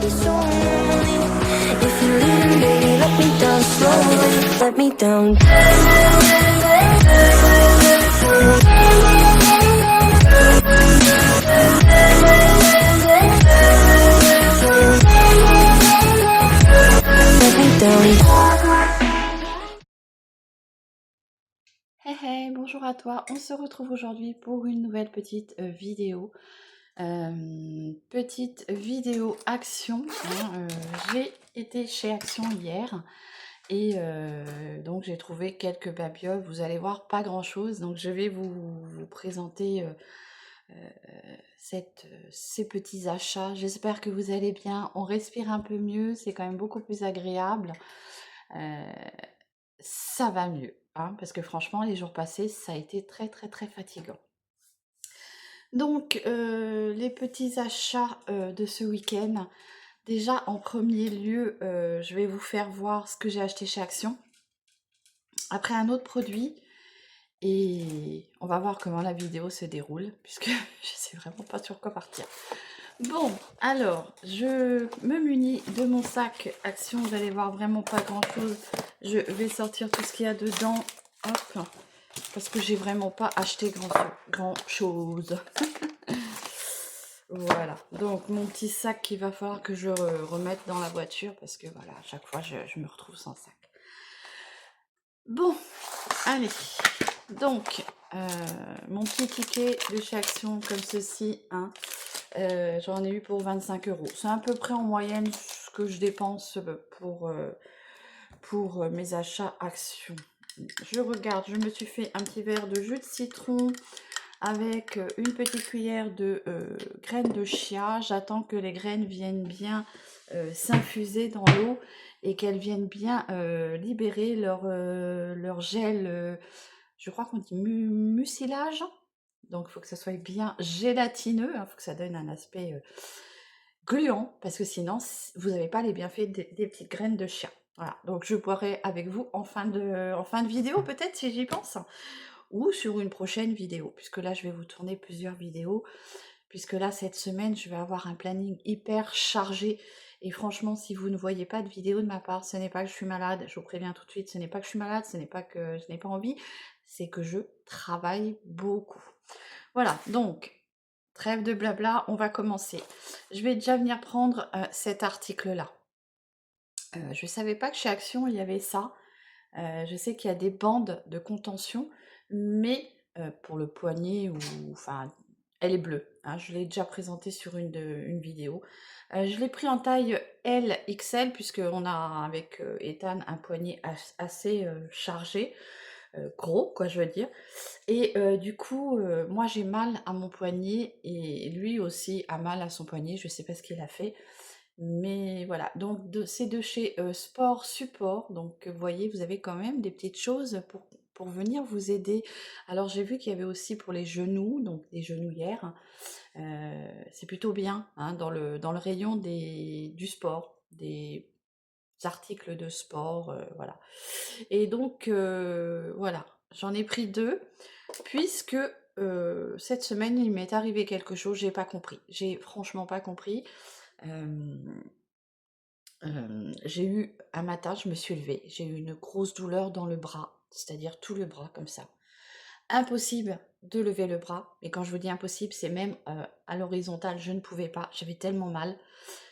be so lonely. If you're leaving, baby, let me down slowly. Let me down. Let me down. Hey hey, bonjour à toi, on se retrouve aujourd'hui pour une nouvelle petite vidéo. Petite vidéo Action, hein, j'ai été chez Action hier et donc j'ai trouvé quelques babioles, vous allez voir pas grand chose, donc je vais vous présenter ces petits achats. J'espère que vous allez bien, on respire un peu mieux, c'est quand même beaucoup plus agréable. Ça va mieux, hein, parce que franchement, les jours passés, ça a été très très très fatigant. Donc, les petits achats de ce week-end. Déjà, en premier lieu, je vais vous faire voir ce que j'ai acheté chez Action. Après, un autre produit. Et on va voir comment la vidéo se déroule, puisque je sais vraiment pas sur quoi partir. Bon, alors, je me munis de mon sac Action. Vous allez voir vraiment pas grand-chose. Je vais sortir tout ce qu'il y a dedans. Hop, parce que j'ai vraiment pas acheté grand-chose. Voilà, donc mon petit sac qu'il va falloir que je remette dans la voiture, parce que voilà, à chaque fois, je me retrouve sans sac. Bon, allez, donc, mon petit ticket de chez Action, comme ceci, hein, j'en ai eu pour 25 €. C'est à peu près en moyenne ce que je dépense pour mes achats Action. Je regarde, je me suis fait un petit verre de jus de citron avec une petite cuillère de graines de chia. J'attends que les graines viennent bien s'infuser dans l'eau et qu'elles viennent bien libérer leur gel, je crois qu'on dit mucilage. Donc il faut que ça soit bien gélatineux, il faut que ça donne un aspect gluant, parce que sinon vous n'avez pas les bienfaits des petites graines de chia. Voilà, donc je boirai avec vous en fin de vidéo peut-être, si j'y pense, ou sur une prochaine vidéo, puisque là je vais vous tourner plusieurs vidéos, puisque là cette semaine je vais avoir un planning hyper chargé, et franchement si vous ne voyez pas de vidéo de ma part, ce n'est pas que je suis malade, je vous préviens tout de suite, ce n'est pas que je suis malade, ce n'est pas que je n'ai pas envie, c'est que je travaille beaucoup. Voilà, donc trêve de blabla, on va commencer. Je vais déjà venir prendre cet article-là. Je ne savais pas que chez Action il y avait ça. Je sais qu'il y a des bandes de contention, mais pour le poignet, enfin, elle est bleue, hein, je l'ai déjà présentée sur une vidéo. Je l'ai pris en taille LXL, puisqu'on a avec Ethan un poignet assez chargé, gros quoi je veux dire. Et du coup, moi j'ai mal à mon poignet, et lui aussi a mal à son poignet, je sais pas ce qu'il a fait. Mais voilà, donc c'est de chez Sport Support, donc vous voyez, vous avez quand même des petites choses pour venir vous aider. Alors j'ai vu qu'il y avait aussi pour les genoux, donc des genouillères, c'est plutôt bien, hein, dans le rayon du sport, des articles de sport, voilà. Et donc voilà, j'en ai pris 2, puisque cette semaine il m'est arrivé quelque chose, j'ai pas compris, j'ai franchement pas compris. J'ai eu un matin, je me suis levée, j'ai eu une grosse douleur dans le bras, c'est-à-dire tout le bras comme ça. Impossible de lever le bras, et quand je vous dis impossible, c'est même à l'horizontale, je ne pouvais pas, j'avais tellement mal.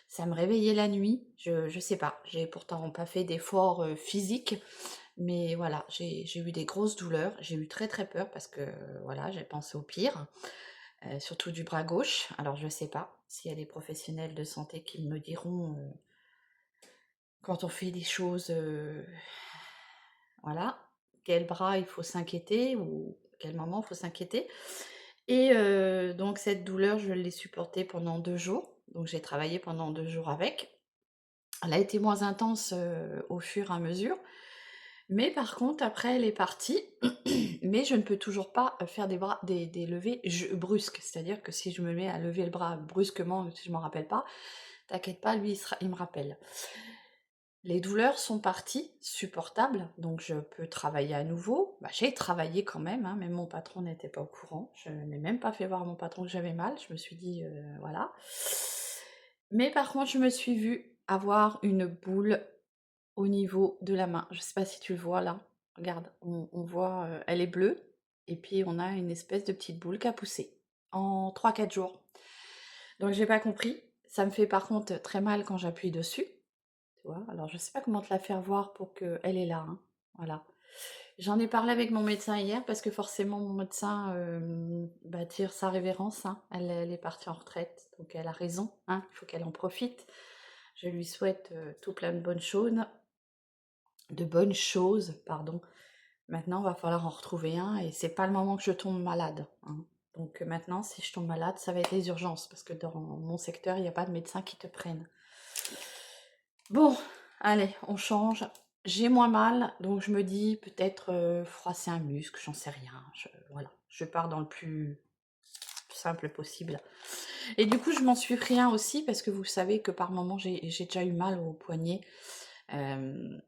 Ça me réveillait la nuit, je sais pas, j'ai pourtant pas fait d'efforts physiques, mais voilà, j'ai eu des grosses douleurs, j'ai eu très très peur, parce que voilà, j'ai pensé au pire, surtout du bras gauche. Alors je sais pas s'il y a des professionnels de santé qui me diront quand on fait des choses, voilà, quel bras il faut s'inquiéter, ou quel moment il faut s'inquiéter. Et donc cette douleur, je l'ai supportée pendant 2 jours, donc j'ai travaillé pendant 2 jours avec. Elle a été moins intense au fur et à mesure, mais par contre après elle est partie. Mais je ne peux toujours pas faire des levées brusques, c'est-à-dire que si je me mets à lever le bras brusquement, si je m'en rappelle pas, t'inquiète pas, lui il me rappelle. Les douleurs sont parties, supportables, donc je peux travailler à nouveau. Bah, j'ai travaillé quand même, hein, même mon patron n'était pas au courant. Je n'ai même pas fait voir à mon patron que j'avais mal. Je me suis dit, voilà. Mais par contre, je me suis vue avoir une boule au niveau de la main. Je sais pas si tu le vois là. Regarde, on voit, elle est bleue et puis on a une espèce de petite boule qui a poussé en 3 4 jours. Donc j'ai pas compris. Ça me fait par contre très mal quand j'appuie dessus, tu vois? Alors je sais pas comment te la faire voir pour qu'elle est là, hein. Voilà. J'en ai parlé avec mon médecin hier parce que forcément mon médecin, bah, tire sa révérence, hein. Elle est partie en retraite, donc elle a raison, hein, il faut qu'elle en profite. Je lui souhaite, tout plein de bonnes choses, pardon. Maintenant, va falloir en retrouver un et c'est pas le moment que je tombe malade, hein. Donc maintenant, si je tombe malade, ça va être les urgences parce que dans mon secteur, il y a pas de médecins qui te prennent. Bon, allez, on change. J'ai moins mal, donc je me dis peut-être, froisser un muscle, j'en sais rien. Voilà, je pars dans le plus simple possible. Et du coup, je m'en suis pris un aussi parce que vous savez que par moment, j'ai déjà eu mal au poignet, hem,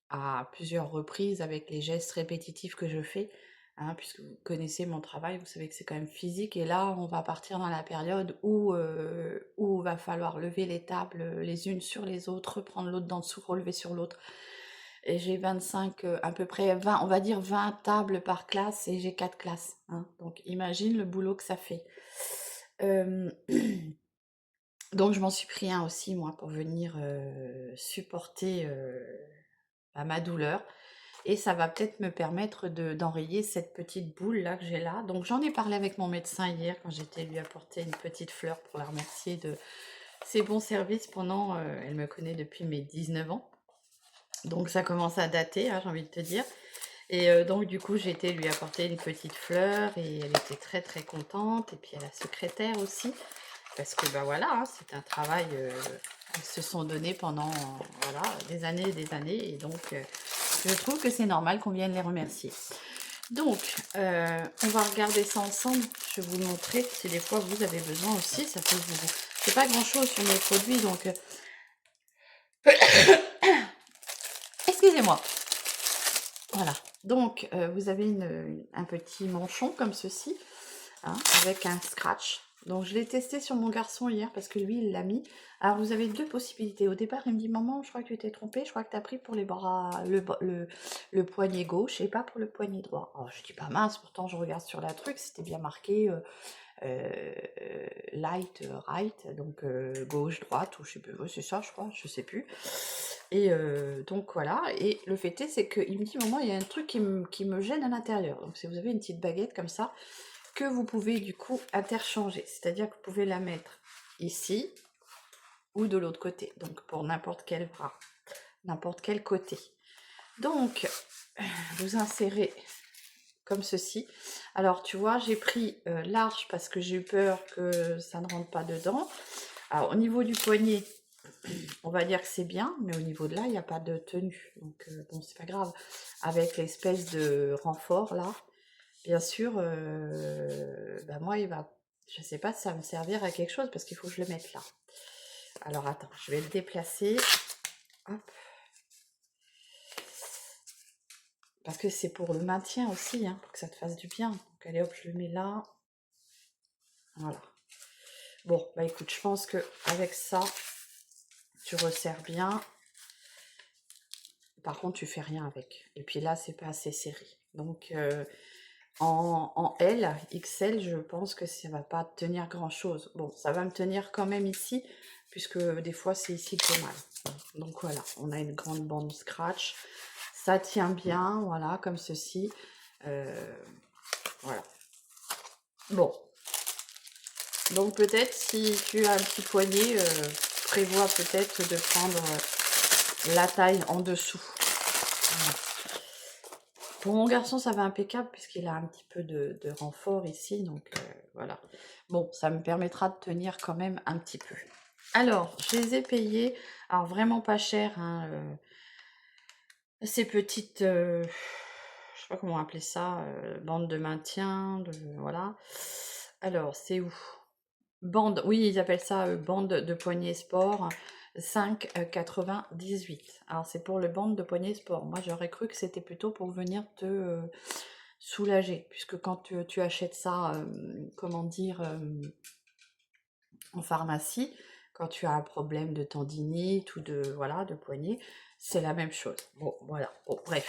à plusieurs reprises avec les gestes répétitifs que je fais, hein, puisque vous connaissez mon travail, vous savez que c'est quand même physique et là, on va partir dans la période où va falloir lever les tables, les unes sur les autres, reprendre l'autre d'en dessous, relever sur l'autre et j'ai 25, à peu près 20, on va dire 20 tables par classe et j'ai 4 classes, hein, donc imagine le boulot que ça fait. Hem Donc je m'en suis pris un aussi moi pour venir, supporter, bah, ma douleur et ça va peut-être me permettre d'enrayer cette petite boule là que j'ai là. Donc j'en ai parlé avec mon médecin hier quand j'étais lui apporter une petite fleur pour la remercier de ses bons services pendant, elle me connaît depuis mes 19 ans. Donc ça commence à dater, hein, j'ai envie de te dire et donc du coup, j'ai été lui apporter une petite fleur et elle était très, très contente et puis la secrétaire aussi. Parce que, bah, voilà, hein, c'est un travail, elles se sont données pendant, voilà, des années et des années et donc je trouve que c'est normal qu'on vienne les remercier. Donc, on va regarder ça ensemble. Je vais vous le montrer si des fois vous avez besoin aussi, ça peut vous c'est pas grand chose sur mes produits donc excusez-moi. Voilà, donc vous avez un petit manchon comme ceci, hein, avec un scratch. Donc je l'ai testé sur mon garçon hier parce que lui il l'a mis. Alors vous avez deux possibilités. Au départ il me dit maman je crois que tu t'es trompée, je crois que tu as pris pour les bras, le poignet gauche et pas pour le poignet droit. Alors je dis pas mince, pourtant je regarde sur la truc, c'était bien marqué euh, light, right, donc gauche, droite, ou je sais plus, ouais, c'est ça je crois, je sais plus. Et donc voilà, et le fait est, c'est qu'il me dit maman il y a un truc qui me gêne à l'intérieur. Donc si vous avez une petite baguette comme ça, que vous pouvez du coup interchanger. C'est-à-dire que vous pouvez la mettre ici ou de l'autre côté. Donc pour n'importe quel bras, n'importe quel côté. Donc vous insérez comme ceci. Alors tu vois, j'ai pris large parce que j'ai eu peur que ça ne rentre pas dedans. Alors au niveau du poignet, on va dire que c'est bien, mais au niveau de là, il n'y a pas de tenue. Donc bon, c'est pas grave. Avec l'espèce de renfort là, bien sûr, bah moi, je sais pas si ça va me servir à quelque chose parce qu'il faut que je le mette là. Alors attends, je vais le déplacer. Hop. Parce que c'est pour le maintien aussi, hein, pour que ça te fasse du bien. Donc allez hop, je le mets là. Voilà. Bon, bah écoute, je pense que avec ça, tu resserres bien. Par contre, tu fais rien avec. Et puis là, c'est pas assez serré. Donc en L, XL, je pense que ça va pas tenir grand-chose. Bon, ça va me tenir quand même ici, puisque des fois, c'est ici que j'ai mal. Donc voilà, on a une grande bande scratch. Ça tient bien, voilà, comme ceci. Voilà. Bon. Donc peut-être, si tu as un petit poignet, prévois peut-être de prendre la taille en dessous. Voilà. Pour mon garçon, ça va impeccable puisqu'il a un petit peu de renfort ici, donc voilà. Bon, ça me permettra de tenir quand même un petit peu. Alors, je les ai payés, alors vraiment pas cher, hein, ces petites, je sais pas comment appeler ça, bandes de maintien, voilà. Alors, c'est où? Bande, oui, ils appellent ça bande de poignet sport, 5,98. Alors, c'est pour le bande de poignet sport. Moi, j'aurais cru que c'était plutôt pour venir te soulager, puisque quand tu achètes ça, comment dire, en pharmacie, quand tu as un problème de tendinite ou de, voilà, de poignet, c'est la même chose. Bon, voilà. Bon, bref.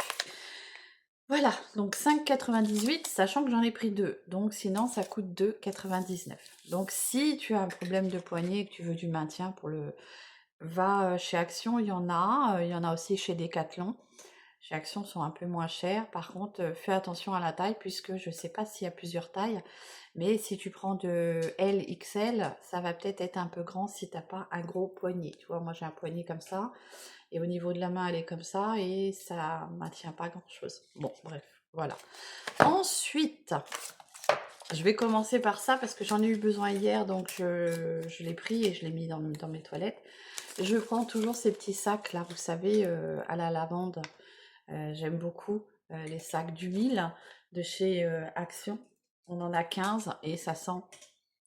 Voilà, donc 5,98, sachant que j'en ai pris deux. Donc sinon, ça coûte 2,99. Donc si tu as un problème de poignet et que tu veux du maintien pour le... Va chez Action, il y en a aussi chez Decathlon. Chez Action, sont un peu moins chers. Par contre, fais attention à la taille puisque je ne sais pas s'il y a plusieurs tailles. Mais si tu prends de L, XL, ça va peut-être être un peu grand si tu n'as pas un gros poignet. Tu vois, moi j'ai un poignet comme ça. Et au niveau de la main, elle est comme ça et ça ne maintient pas grand-chose. Bon, bref, voilà. Ensuite, je vais commencer par ça parce que j'en ai eu besoin hier, donc je l'ai pris et je l'ai mis dans mes toilettes. Je prends toujours ces petits sacs là, vous savez, à la lavande. J'aime beaucoup les sacs d'huile de chez Action. On en a 15 et ça sent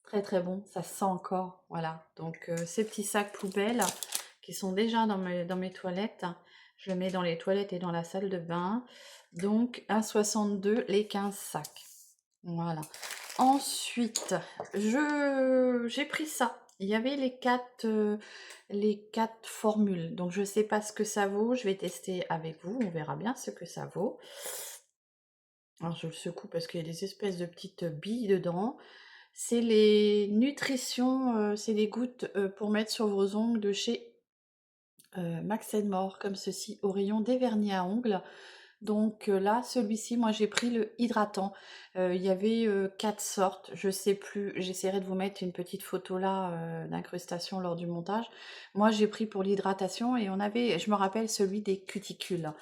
très très bon, ça sent encore. Voilà, donc ces petits sacs poubelles qui sont déjà dans mes toilettes, je les mets dans les toilettes et dans la salle de bain. Donc 1,62 les 15 sacs. Voilà. Ensuite, j'ai pris ça. Il y avait les quatre formules. Donc, je ne sais pas ce que ça vaut. Je vais tester avec vous. On verra bien ce que ça vaut. Alors, je le secoue parce qu'il y a des espèces de petites billes dedans. C'est les nutritions, c'est les gouttes pour mettre sur vos ongles de chez Max More, comme ceci, au rayon des vernis à ongles. Donc là, celui-ci, moi j'ai pris le hydratant. Il y avait 4 sortes, je sais plus. J'essaierai de vous mettre une petite photo là d'incrustation lors du montage. Moi j'ai pris pour l'hydratation et on avait, je me rappelle, celui des cuticules.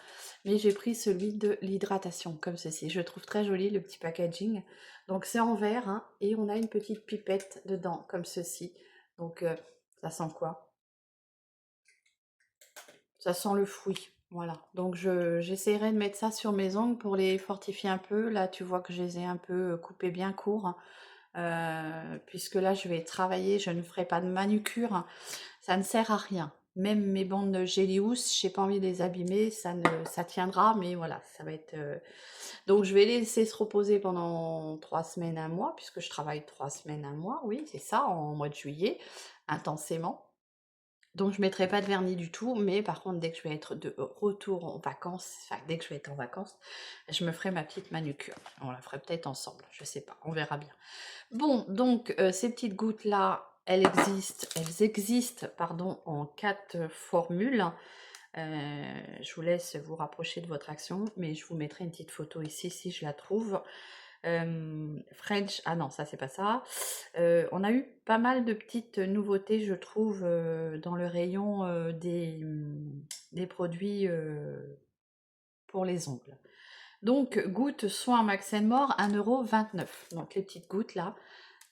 Mais j'ai pris celui de l'hydratation, comme ceci. Je trouve très joli le petit packaging. Donc c'est en verre hein, et on a une petite pipette dedans, comme ceci. Donc ça sent quoi? Ça sent le fruit, voilà. Donc j'essaierai de mettre ça sur mes ongles pour les fortifier un peu. Là, tu vois que je les ai un peu coupés bien courts, puisque là, je vais travailler, je ne ferai pas de manucure. Ça ne sert à rien. Même mes bandes de Gélius, j'ai pas envie de les abîmer, ça tiendra, mais voilà, ça va être... Donc je vais les laisser se reposer pendant 3 semaines, un mois, puisque je travaille 3 semaines, un mois, oui, c'est ça, en mois de juillet, intensément. Donc je mettrai pas de vernis du tout, mais par contre dès que je vais être de retour en vacances, enfin dès que je vais être en vacances, je me ferai ma petite manucure. On la ferait peut-être ensemble, je sais pas, on verra bien. Bon, donc ces petites gouttes là, elles existent pardon, en 4 formules. Je vous laisse vous rapprocher de votre Action, mais je vous mettrai une petite photo ici si je la trouve. French, ah non, ça c'est pas ça. On a eu pas mal de petites nouveautés, je trouve, dans le rayon des produits pour les ongles. Donc, gouttes soin Max More, 1,29 €. Donc, les petites gouttes là,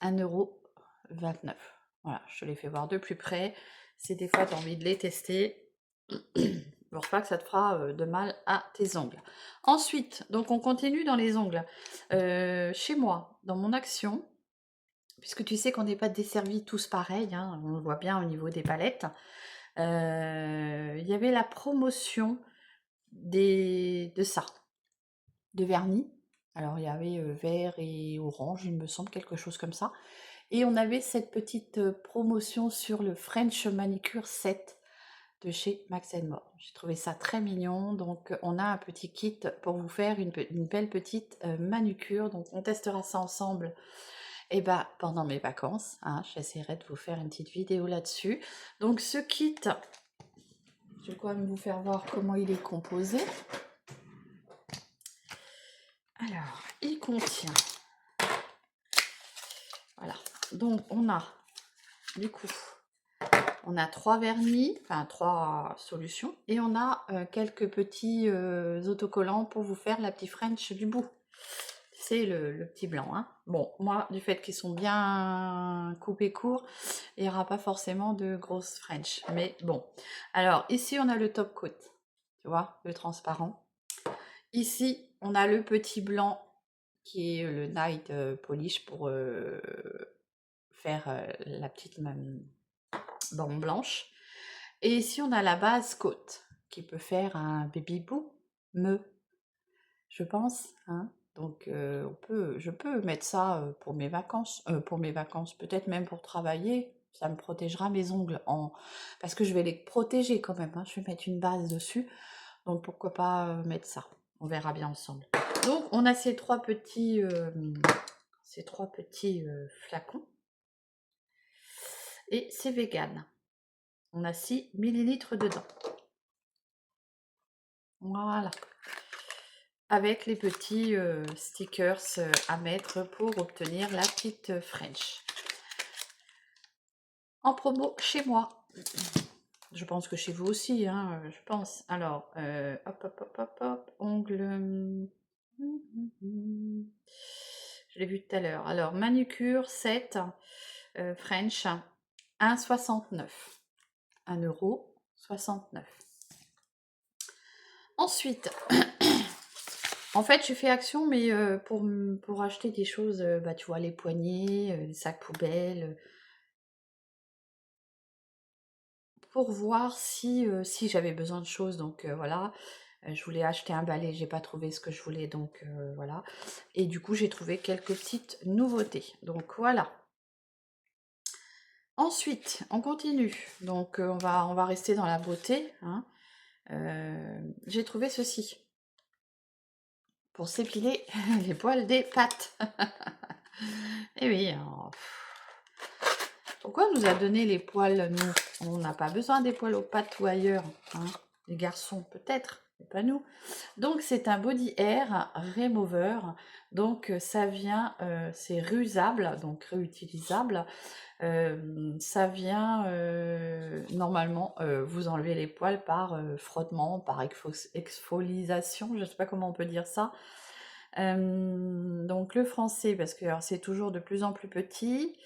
1,29 €. Voilà, je te les fais voir de plus près. Si des fois tu as envie de les tester, je pense pas que ça te fera de mal à tes ongles. Ensuite, donc on continue dans les ongles. Chez moi, dans mon Action, puisque tu sais qu'on n'est pas desservis tous pareils, hein, on le voit bien au niveau des palettes, il y avait la promotion de ça, de vernis. Alors il y avait vert et orange, il me semble, quelque chose comme ça. Et on avait cette petite promotion sur le French Manicure Set de chez Max More. J'ai trouvé ça très mignon, donc on a un petit kit pour vous faire une belle petite manucure, donc on testera ça ensemble et bah, pendant mes vacances, hein, j'essaierai de vous faire une petite vidéo là-dessus. Donc ce kit, je vais quand même vous faire voir comment il est composé. Alors, il contient, voilà, donc on a du coup on a 3 vernis, enfin 3 solutions, et on a quelques petits autocollants pour vous faire la petite French du bout. C'est le petit blanc. Hein. Bon, moi, du fait qu'ils sont bien coupés courts, il n'y aura pas forcément de grosses French. Mais bon. Alors, ici, on a le top coat. Tu vois, le transparent. Ici, on a le petit blanc qui est le night polish pour faire la petite bande blanche. Et ici, on a la base coat qui peut faire un baby boo, je pense. Hein. Donc, je peux mettre ça pour mes vacances, peut-être même pour travailler. Ça me protégera mes ongles parce que je vais les protéger quand même, hein. Je vais mettre une base dessus. Donc pourquoi pas mettre ça. On verra bien ensemble. Donc on a ces trois petits flacons. Et c'est vegan. On a 6 millilitres dedans. Voilà. Avec les petits stickers à mettre pour obtenir la petite French. En promo chez moi. Je pense que chez vous aussi, hein, je pense. Alors, hop, ongles. Je l'ai vu tout à l'heure. Alors, manucure 7, French, 1,69. 1,69 €. Ensuite, en fait, j'ai fait action, mais pour acheter des choses, bah, tu vois, les poignets, les sacs poubelles, pour voir si j'avais besoin de choses. Donc voilà, je voulais acheter un balai, j'ai pas trouvé ce que je voulais, donc voilà. Et du coup, j'ai trouvé quelques petites nouveautés. Donc voilà. Ensuite, on continue. Donc on va rester dans la beauté, hein. J'ai trouvé ceci. Pour s'épiler les poils des pattes. Et oui, alors, pourquoi on nous a donné les poils, nous? On n'a pas besoin des poils aux pattes ou ailleurs, hein. Les garçons, peut-être, mais pas nous. Donc, c'est un body hair remover. Donc, ça vient, c'est réusable, donc réutilisable. Ça vient, normalement, vous enlever les poils par frottement, par exfoliation, je ne sais pas comment on peut dire ça. Donc le français, parce que c'est toujours de plus en plus petit,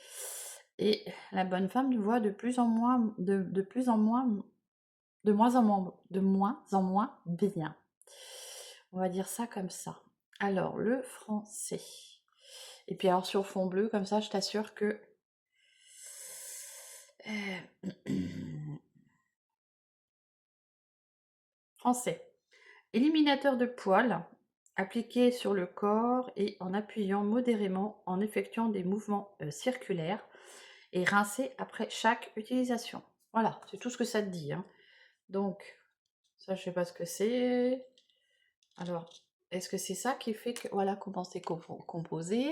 et la bonne femme nous voit de plus en moins, de plus en moins, de moins en moins bien. On va dire ça comme ça. Alors le français. Et puis alors sur fond bleu, comme ça, je t'assure que français. Éliminateur de poils, appliqué sur le corps et en appuyant modérément en effectuant des mouvements circulaires et rincé après chaque utilisation. Voilà, c'est tout ce que ça te dit, hein. Donc, ça, je sais pas ce que c'est. Alors, est-ce que c'est ça qui fait que... Voilà comment c'est composé.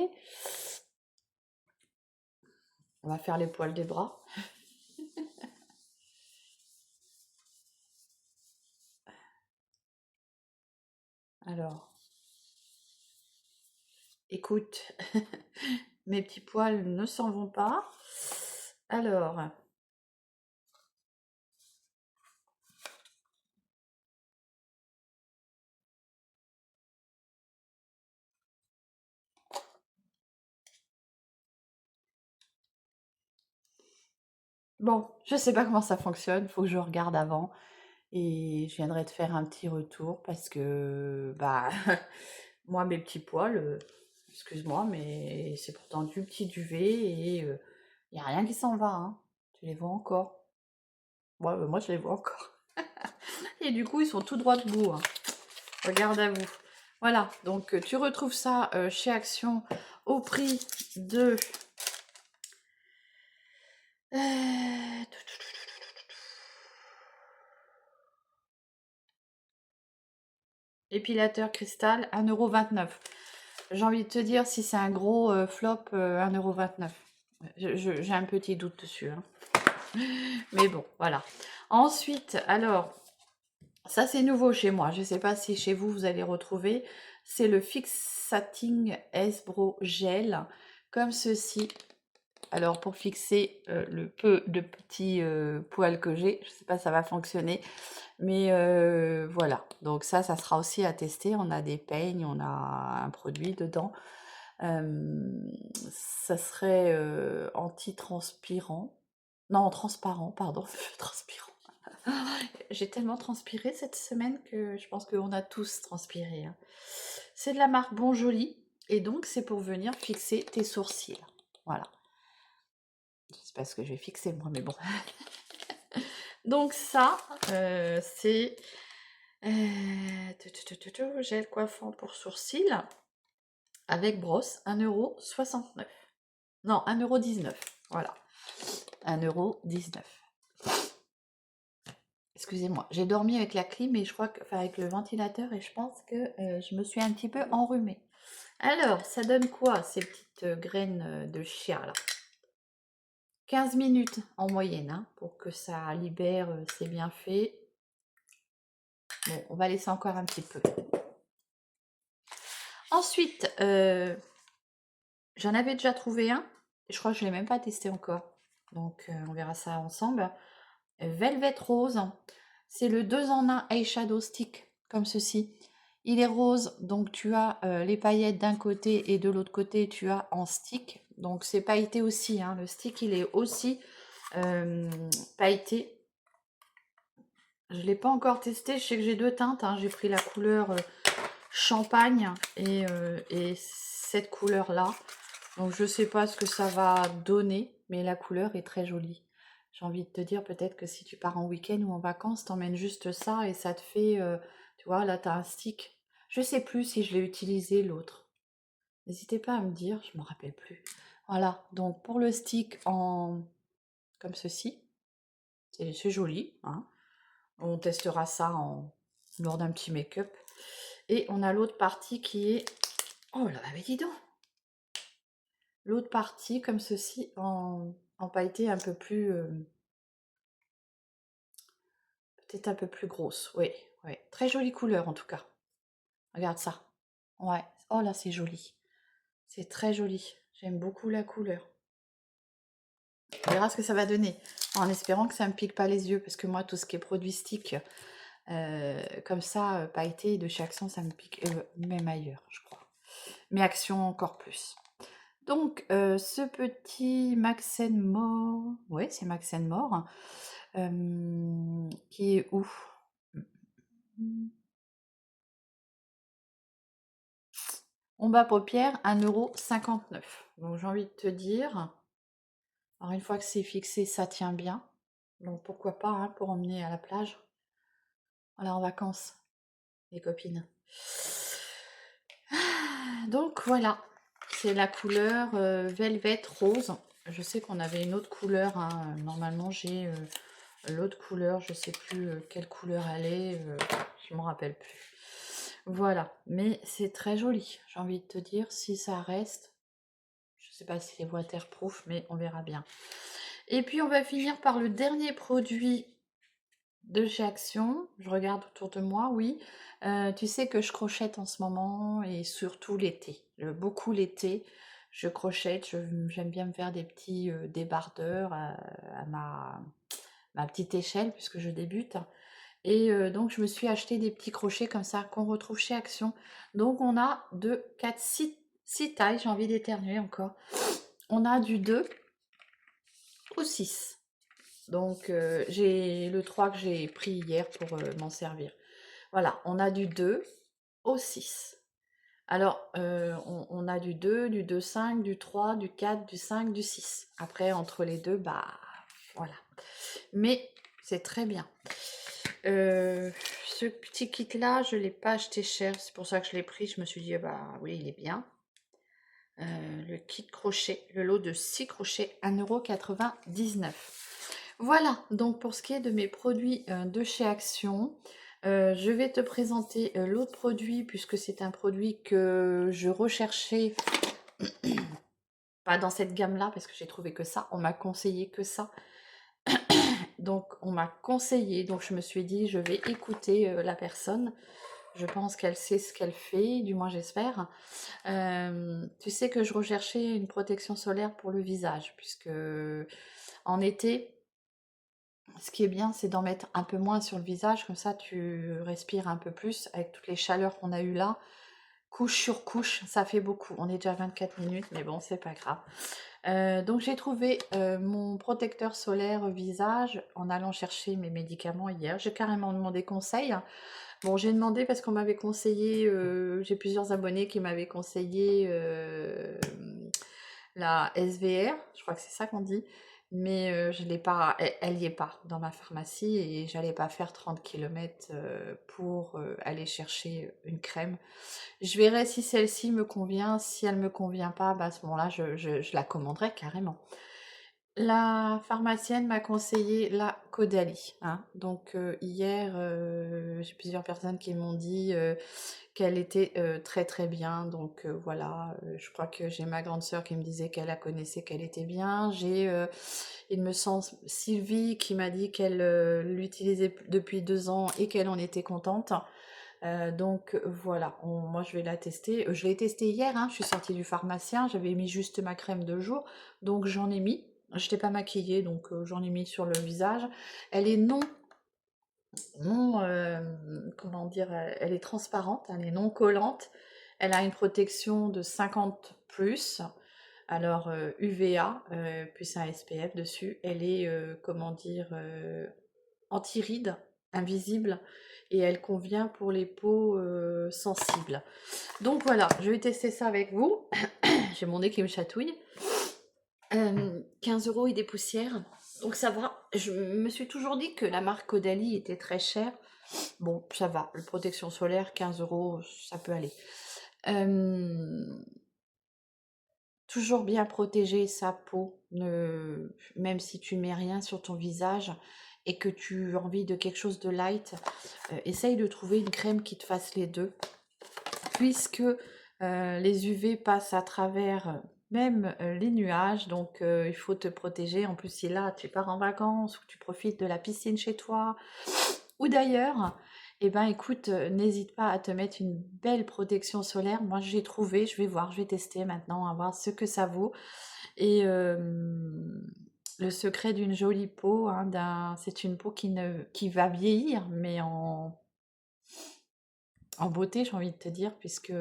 On va faire les poils des bras. Alors, écoute, mes petits poils ne s'en vont pas. Alors, bon, je sais pas comment ça fonctionne, faut que je regarde avant. Et je viendrai te faire un petit retour parce que, bah, moi, mes petits poils, excuse-moi, mais c'est pourtant du petit duvet et il n'y a rien qui s'en va, hein. Tu les vois encore. Ouais, moi, je les vois encore. Et du coup, ils sont tout droit debout, hein. Regarde à vous. Voilà, donc tu retrouves ça chez Action au prix de... épilateur cristal, 1,29 €. J'ai envie de te dire, si c'est un gros flop, 1,29 €. J'ai un petit doute dessus, hein. Mais bon, voilà. Ensuite, alors, ça c'est nouveau chez moi. Je ne sais pas si chez vous, vous allez retrouver. C'est le Fixating S-Brow Gel, comme ceci. Alors, pour fixer le peu de petits poils que j'ai, je ne sais pas si ça va fonctionner. Mais voilà, donc ça sera aussi à tester. On a des peignes, on a un produit dedans. Ça serait anti-transpirant. Non, transparent, pardon, transpirant. J'ai tellement transpiré cette semaine que je pense qu'on a tous transpiré, hein. C'est de la marque Bon Joli, et donc c'est pour venir fixer tes sourcils. Voilà. Je sais pas ce que je vais fixer moi, mais bon. Donc ça, c'est gel coiffant pour sourcils avec brosse, 1,69 €. Non, 1,19 €. Voilà. 1,19 €. Excusez-moi, j'ai dormi avec la clim et je crois que, enfin avec le ventilateur et je pense que je me suis un petit peu enrhumée. Alors, ça donne quoi ces petites graines de chia là? 15 minutes en moyenne hein, pour que ça libère ses bienfaits. Bon, on va laisser encore un petit peu. Ensuite, j'en avais déjà trouvé un. Et je crois que je ne l'ai même pas testé encore. Donc, on verra ça ensemble. Velvet Rose. C'est le 2 en 1 eyeshadow stick, comme ceci. Il est rose, donc tu as les paillettes d'un côté et de l'autre côté, tu as en stick. Donc, c'est pailleté aussi. Hein. Le stick, il est aussi pailleté. Je ne l'ai pas encore testé. Je sais que j'ai deux teintes. Hein. J'ai pris la couleur champagne et cette couleur-là. Donc, je ne sais pas ce que ça va donner, mais la couleur est très jolie. J'ai envie de te dire, peut-être que si tu pars en week-end ou en vacances, t'emmènes juste ça et ça te fait, tu vois, là, tu as un stick. Je sais plus si je l'ai utilisé l'autre. N'hésitez pas à me dire, je ne me rappelle plus. Voilà, donc pour le stick en comme ceci, c'est joli. Hein. On testera ça lors d'un petit make-up. Et on a l'autre partie qui est... Oh là, mais dis donc! L'autre partie comme ceci en pailleté un peu plus... peut-être un peu plus grosse, oui, oui. Très jolie couleur en tout cas. Regarde ça. Ouais. Oh là, c'est joli. C'est très joli. J'aime beaucoup la couleur. On verra ce que ça va donner. En espérant que ça ne me pique pas les yeux. Parce que moi, tout ce qui est produit stick, comme ça, pailleté de chez Action, ça me pique. Même ailleurs, je crois. Mais Action encore plus. Donc, ce petit Maxen More. Oui, c'est Maxen More. Qui est où? Ombre à paupières, 1,59 €. Donc j'ai envie de te dire, alors une fois que c'est fixé, ça tient bien. Donc pourquoi pas hein, pour emmener à la plage. Voilà, en vacances, les copines. Donc voilà, c'est la couleur Velvet Rose. Je sais qu'on avait une autre couleur. Hein. Normalement, j'ai l'autre couleur. Je sais plus quelle couleur elle est. Je ne me rappelle plus. Voilà, mais c'est très joli. J'ai envie de te dire, si ça reste, je ne sais pas si c'est waterproof, mais on verra bien. Et puis on va finir par le dernier produit de chez Action. Je regarde autour de moi, oui. Tu sais que je crochette en ce moment et surtout l'été. Beaucoup l'été, je crochette. J'aime bien me faire des petits débardeurs à ma petite échelle puisque je débute. Et donc je me suis acheté des petits crochets comme ça qu'on retrouve chez Action. Donc on a 2, 4, 6 tailles. J'ai envie d'éternuer encore. On a du 2 au 6. Donc j'ai le 3 que j'ai pris hier pour m'en servir. Voilà, on a du 2 au 6. Alors, on a du 2, du 2,5, du 3, du 4, du 5, du 6. Après, entre les deux, bah voilà. Mais c'est très bien. Ce petit kit-là, je ne l'ai pas acheté cher. C'est pour ça que je l'ai pris. Je me suis dit, bah oui, il est bien. Le kit crochet, le lot de 6 crochets, 1,99 €. Voilà, donc pour ce qui est de mes produits de chez Action, je vais te présenter l'autre produit puisque c'est un produit que je recherchais, pas dans cette gamme-là parce que j'ai trouvé que ça, on m'a conseillé que ça. Donc on m'a conseillé, donc je me suis dit je vais écouter la personne. Je pense qu'elle sait ce qu'elle fait, du moins j'espère. Tu sais que je recherchais une protection solaire pour le visage puisque en été, ce qui est bien, c'est d'en mettre un peu moins sur le visage, comme ça tu respires un peu plus avec toutes les chaleurs qu'on a eues là. Couche sur couche, ça fait beaucoup. On est déjà à 24 minutes, mais bon, c'est pas grave. Donc j'ai trouvé mon protecteur solaire visage en allant chercher mes médicaments hier. J'ai carrément demandé conseil. Bon, j'ai demandé parce qu'on m'avait conseillé, j'ai plusieurs abonnés qui m'avaient conseillé la SVR, je crois que c'est ça qu'on dit, mais je l'ai pas, elle n'y est pas dans ma pharmacie et j'allais pas faire 30 km pour aller chercher une crème. Je verrai si celle-ci me convient. Si elle me convient pas, bah, à ce moment-là, je la commanderai carrément. La pharmacienne m'a conseillé la Caudalie, hein. Donc hier, j'ai plusieurs personnes qui m'ont dit, qu'elle était, très, très bien. Donc voilà, je crois que j'ai ma grande sœur qui me disait qu'elle la connaissait, qu'elle était bien. J'ai, il me semble Sylvie qui m'a dit qu'elle, l'utilisait depuis 2 ans et qu'elle en était contente. Donc voilà, moi je vais la tester. Je l'ai testée hier, hein, je suis sortie du pharmacien, j'avais mis juste ma crème de jour, donc j'en ai mis. Je n'étais pas maquillée, donc j'en ai mis sur le visage. Elle est non, comment dire, elle est transparente, elle est non collante. Elle a une protection de 50 plus. Alors UVA plus un SPF dessus. Elle est comment dire anti-rides, invisible, et elle convient pour les peaux sensibles. Donc voilà, je vais tester ça avec vous. J'ai mon nez qui me chatouille. 15 € et des poussières, donc ça va. Je me suis toujours dit que la marque Caudalie était très chère. Bon, ça va, la protection solaire, 15 €, ça peut aller. Toujours bien protéger sa peau, même si tu mets rien sur ton visage et que tu as envie de quelque chose de light, essaye de trouver une crème qui te fasse les deux, puisque les UV passent à travers même les nuages, donc il faut te protéger. En plus, si là tu pars en vacances ou que tu profites de la piscine chez toi ou d'ailleurs, eh ben écoute, n'hésite pas à te mettre une belle protection solaire. Moi, j'ai trouvé, je vais voir, je vais tester maintenant, à voir ce que ça vaut. Et le secret d'une jolie peau, hein, c'est une peau qui va vieillir, mais en beauté, j'ai envie de te dire, puisque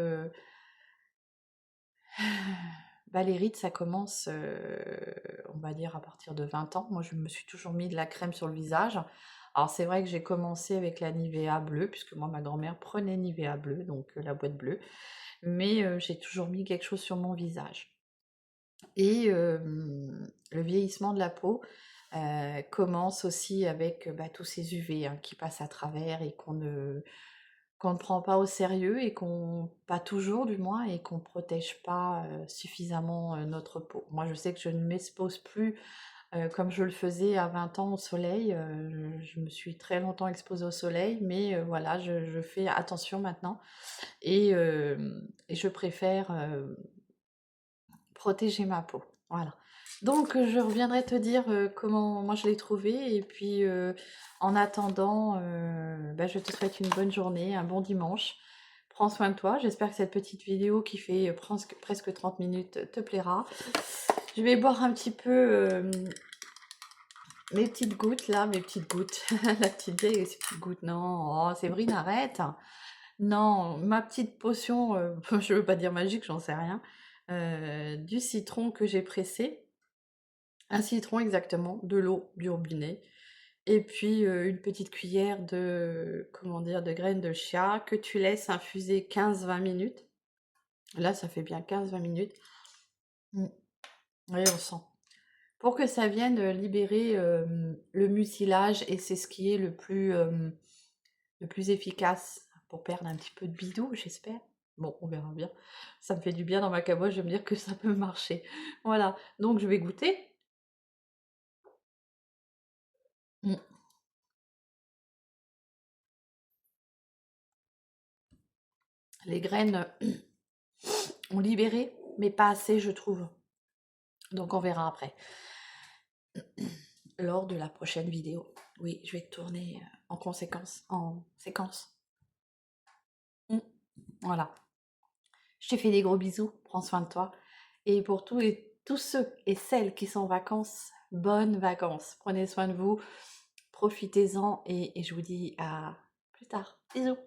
bah, les rides, ça commence, on va dire, à partir de 20 ans. Moi, je me suis toujours mis de la crème sur le visage. Alors, c'est vrai que j'ai commencé avec la Nivea bleue, puisque moi, ma grand-mère prenait Nivea bleue, donc la boîte bleue. Mais j'ai toujours mis quelque chose sur mon visage. Et le vieillissement de la peau commence aussi avec bah, tous ces UV hein, qui passent à travers et qu'on ne prend pas au sérieux et pas toujours du moins, et qu'on ne protège pas suffisamment notre peau. Moi, je sais que je ne m'expose plus comme je le faisais à 20 ans au soleil. Je me suis très longtemps exposée au soleil, mais voilà, je fais attention maintenant et je préfère protéger ma peau. Voilà. Donc, je reviendrai te dire comment moi je l'ai trouvé. Et puis, en attendant, bah, je te souhaite une bonne journée, un bon dimanche. Prends soin de toi. J'espère que cette petite vidéo qui fait presque 30 minutes te plaira. Je vais boire un petit peu mes petites gouttes là, mes petites gouttes. La petite vieille et ses petites gouttes. Non, oh, Séverine, arrête. Non, ma petite potion, je veux pas dire magique, j'en sais rien. Du citron que j'ai pressé. Un citron exactement, de l'eau du robinet, et puis une petite cuillère de, comment dire, de graines de chia que tu laisses infuser 15-20 minutes. Là, ça fait bien 15-20 minutes. Mm. Oui, on sent. Pour que ça vienne libérer le mucilage, et c'est ce qui est le plus efficace pour perdre un petit peu de bidou, j'espère. Bon, on verra bien. Ça me fait du bien dans ma caboche, je vais me dire que ça peut marcher. Voilà, donc je vais goûter. Mm. Les graines ont libéré, mais pas assez, je trouve. Donc on verra après, lors de la prochaine vidéo. Oui, je vais tourner en conséquence, en séquence. Voilà. Je te fais des gros bisous, prends soin de toi. Et pour tous ceux et celles qui sont en vacances, bonnes vacances. Prenez soin de vous, profitez-en, et je vous dis à plus tard. Bisous.